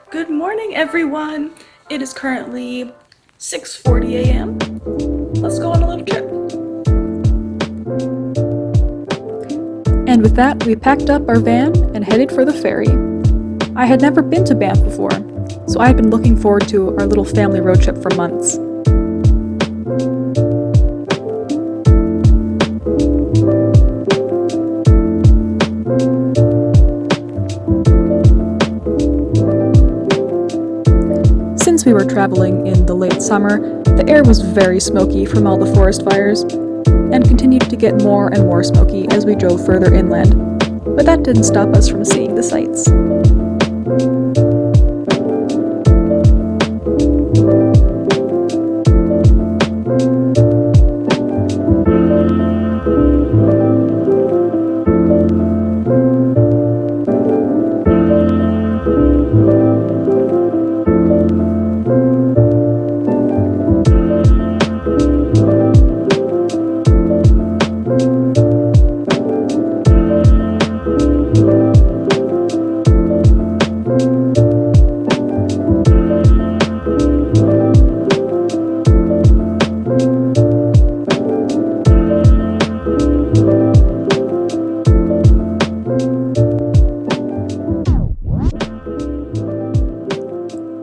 Good morning, everyone. It is currently 6:40 a.m. Let's go on a little trip. And with that, we packed up our van and headed for the ferry. I had never been to Banff before, so I had been looking forward to our little family road trip for months. Since we were traveling in the late summer, the air was very smoky from all the forest fires, and continued to get more and more smoky as we drove further inland. But that didn't stop us from seeing the sights.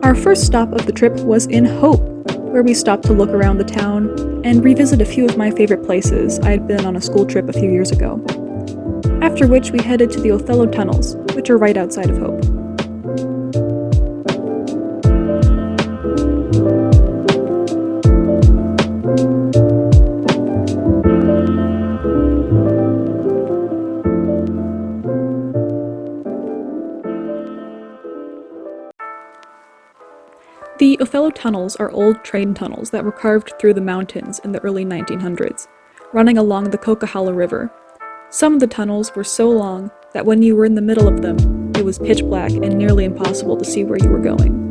Our first stop of the trip was in Hope, where we stopped to look around the town and revisit a few of my favorite places I had been on a school trip a few years ago. After which we headed to the Othello Tunnels, which are right outside of Hope. The Othello Tunnels are old train tunnels that were carved through the mountains in the early 1900s, running along the Coquihalla River. Some of the tunnels were so long that when you were in the middle of them, it was pitch black and nearly impossible to see where you were going.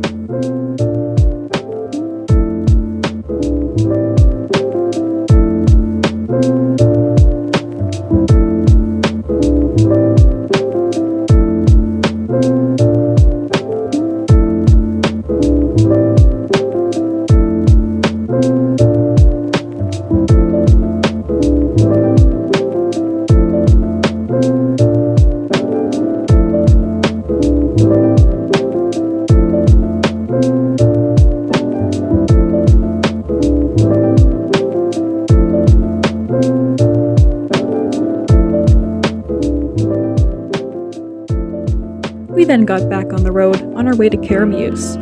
We then got back on the road on our way to Keremeos,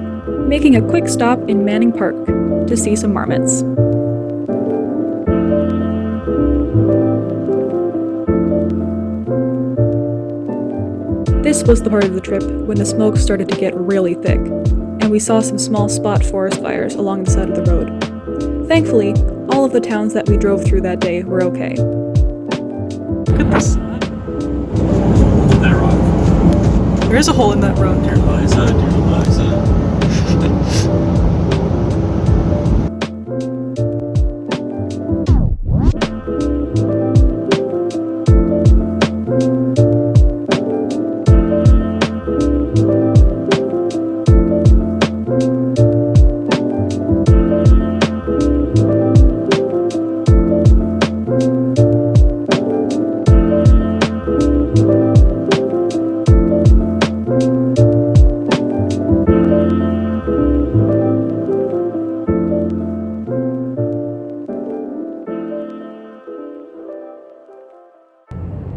making a quick stop in Manning Park to see some marmots. This was the part of the trip when the smoke started to get really thick, and we saw some small spot forest fires along the side of the road. Thankfully, all of the towns that we drove through that day were okay. Look at this. That rock. There is a hole in that rock. Dear Liza, dear Liza.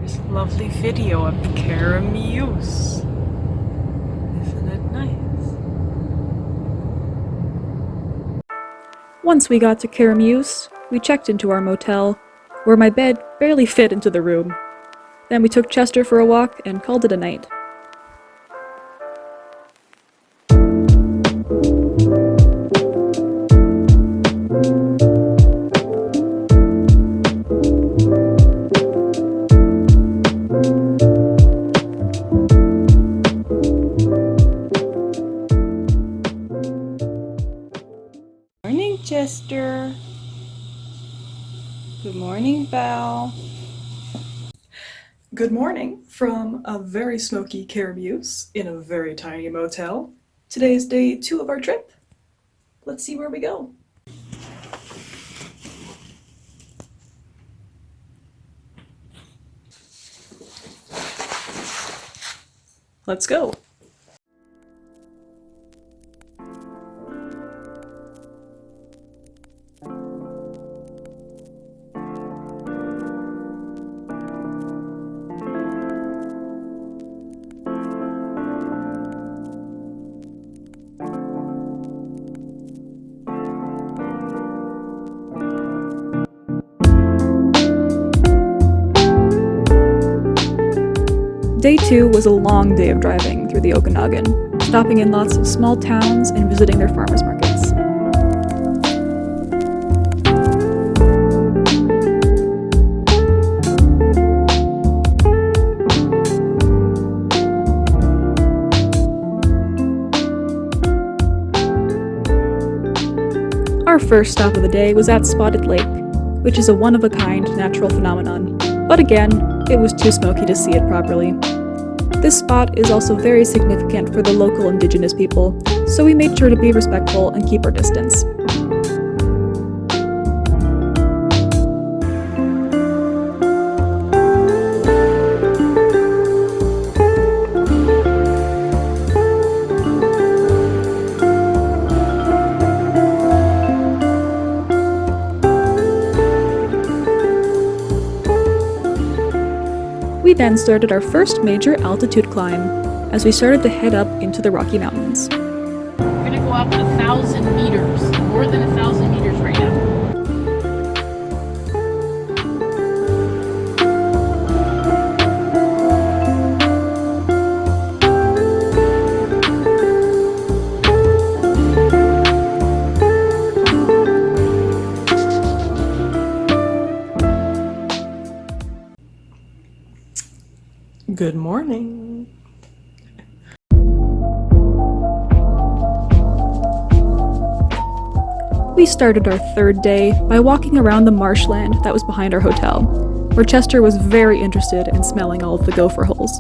There's a lovely video of Keremeos. Isn't it nice? Once we got to Keremeos, we checked into our motel, where my bed barely fit into the room. Then we took Chester for a walk and called it a night. Morning, Chester. Good morning, Val. Good morning from a very smoky Keremeos in a very tiny motel Today is day 2 of our trip. Let's see where we go. Let's go. Day 2 was a long day of driving through the Okanagan, stopping in lots of small towns and visiting their farmers markets. Our first stop of the day was at Spotted Lake, which is a one-of-a-kind natural phenomenon, but again, it was too smoky to see it properly. This spot is also very significant for the local indigenous people, so we made sure to be respectful and keep our distance. We then started our first major altitude climb as we started to head up into the Rocky Mountains. We're gonna go up 1,000 meters, more than 1,000 meters right now. Good morning. We started our third day by walking around the marshland that was behind our hotel, where Chester was very interested in smelling all of the gopher holes.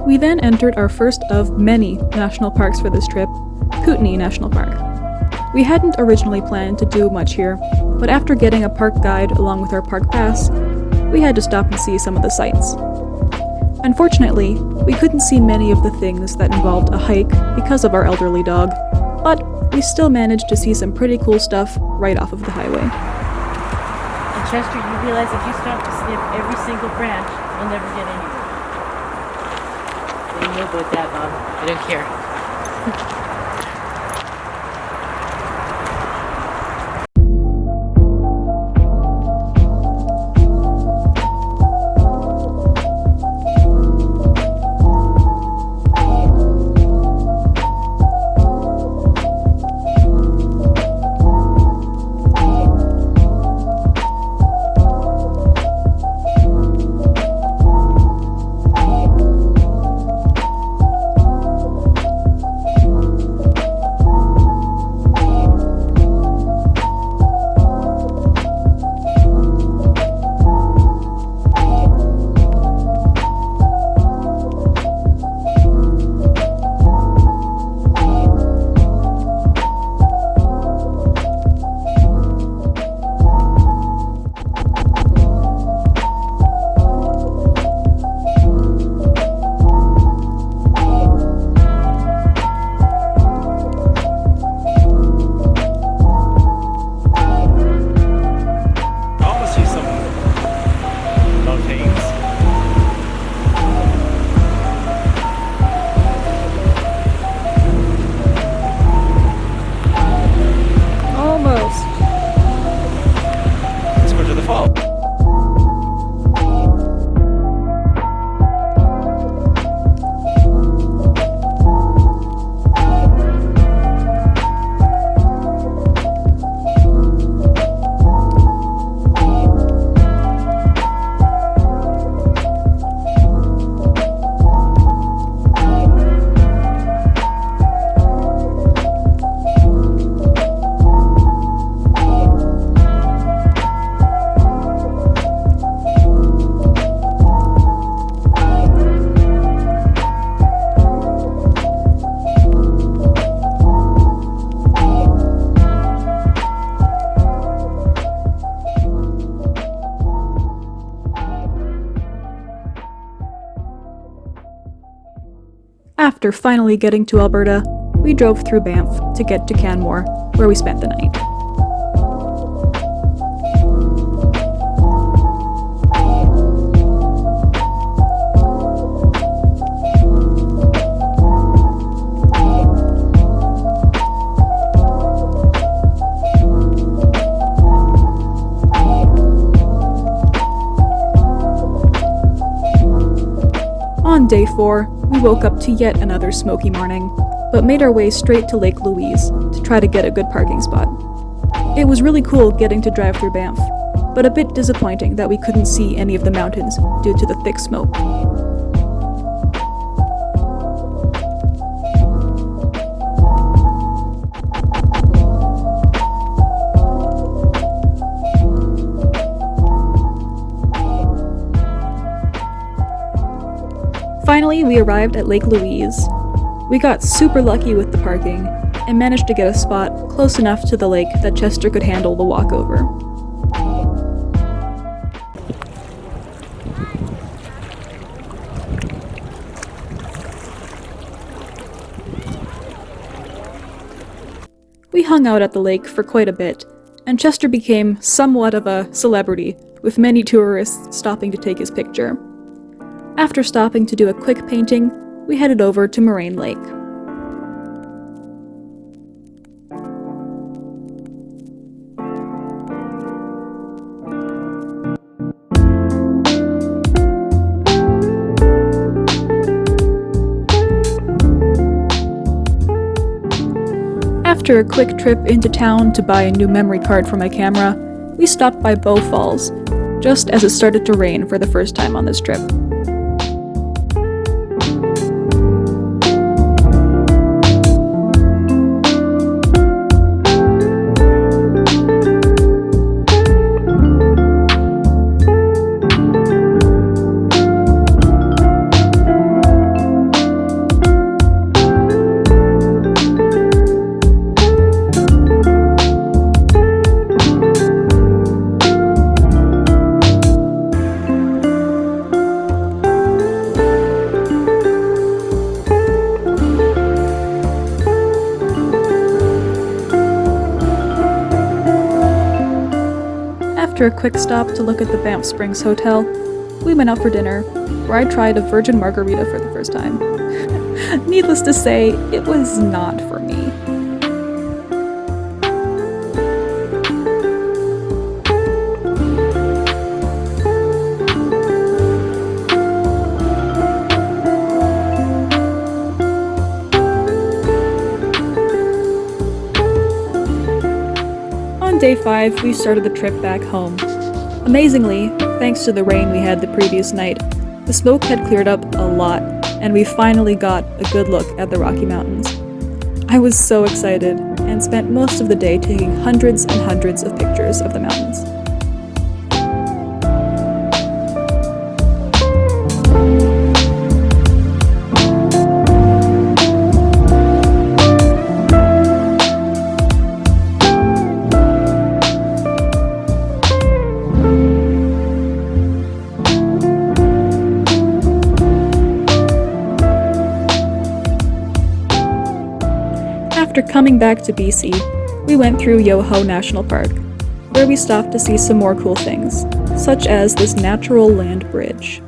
We then entered our first of many national parks for this trip, Kootenay National Park. We hadn't originally planned to do much here, but after getting a park guide along with our park pass, we had to stop and see some of the sights. Unfortunately, we couldn't see many of the things that involved a hike because of our elderly dog, but we still managed to see some pretty cool stuff right off of the highway. And Chester, you realize if you stop to sniff every single branch, you'll never get anywhere. You know about that, Bob. I don't care. After finally getting to Alberta, we drove through Banff to get to Canmore, where we spent the night. On day 4, we woke up to yet another smoky morning, but made our way straight to Lake Louise to try to get a good parking spot. It was really cool getting to drive through Banff, but a bit disappointing that we couldn't see any of the mountains due to the thick smoke. Finally, we arrived at Lake Louise. We got super lucky with the parking and managed to get a spot close enough to the lake that Chester could handle the walkover. We hung out at the lake for quite a bit, and Chester became somewhat of a celebrity, with many tourists stopping to take his picture. After stopping to do a quick painting, we headed over to Moraine Lake. After a quick trip into town to buy a new memory card for my camera, we stopped by Bow Falls, just as it started to rain for the first time on this trip. After a quick stop to look at the Banff Springs Hotel, we went out for dinner, where I tried a virgin margarita for the first time. Needless to say, it was not for me. On day 5, we started the trip back home. Amazingly, thanks to the rain we had the previous night, the smoke had cleared up a lot, and we finally got a good look at the Rocky Mountains. I was so excited, and spent most of the day taking hundreds and hundreds of pictures of the mountains. After coming back to BC, we went through Yoho National Park, where we stopped to see some more cool things, such as this natural land bridge.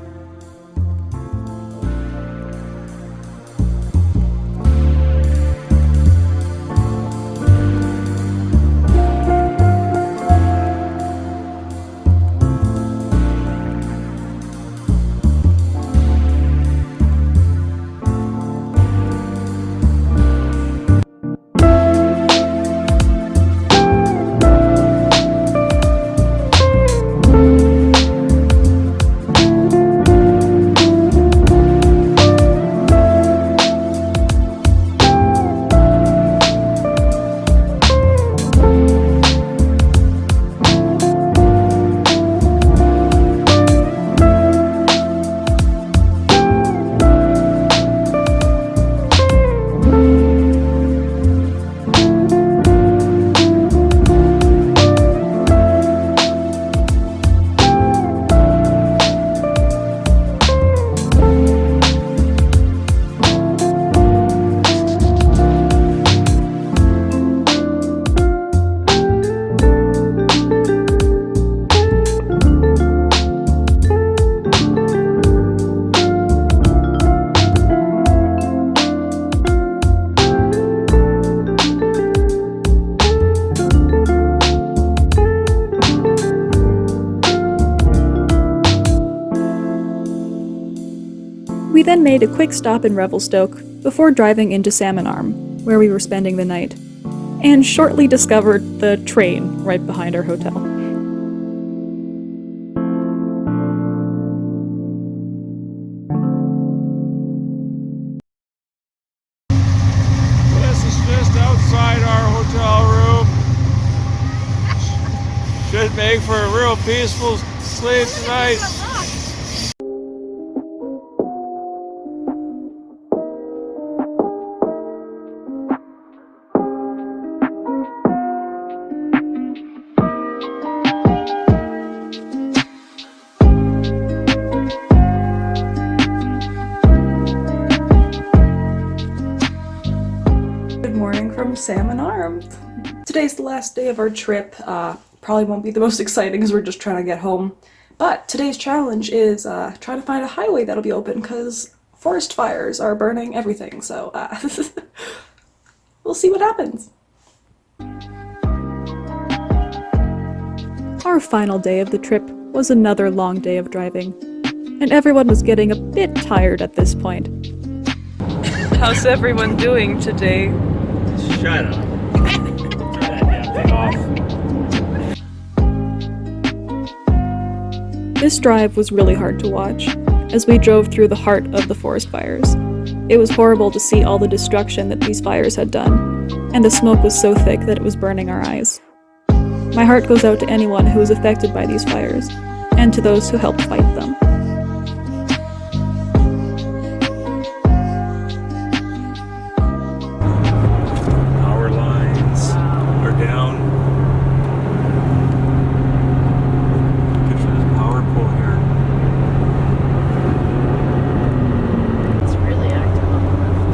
then made a quick stop in Revelstoke before driving into Salmon Arm, where we were spending the night, and shortly discovered the train right behind our hotel. This is just outside our hotel room. Should make for a real peaceful sleep tonight. Good morning from Salmon Arm. Today's the last day of our trip. Probably won't be the most exciting because we're just trying to get home. But today's challenge is trying to find a highway that'll be open because forest fires are burning everything. So we'll see what happens. Our final day of the trip was another long day of driving, and everyone was getting a bit tired at this point. How's everyone doing today? Shut up. Turn that damn thing off. This drive was really hard to watch, as we drove through the heart of the forest fires. It was horrible to see all the destruction that these fires had done, and the smoke was so thick that it was burning our eyes. My heart goes out to anyone who was affected by these fires, and to those who helped fight them. Power lines are down. Picture this power pole here. It's really active on the left.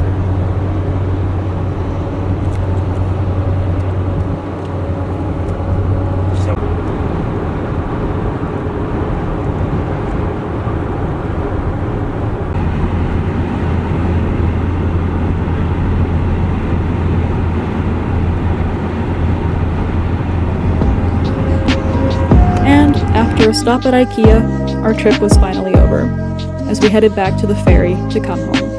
So, And after a stop at IKEA, our trip was finally over, as we headed back to the ferry to come home.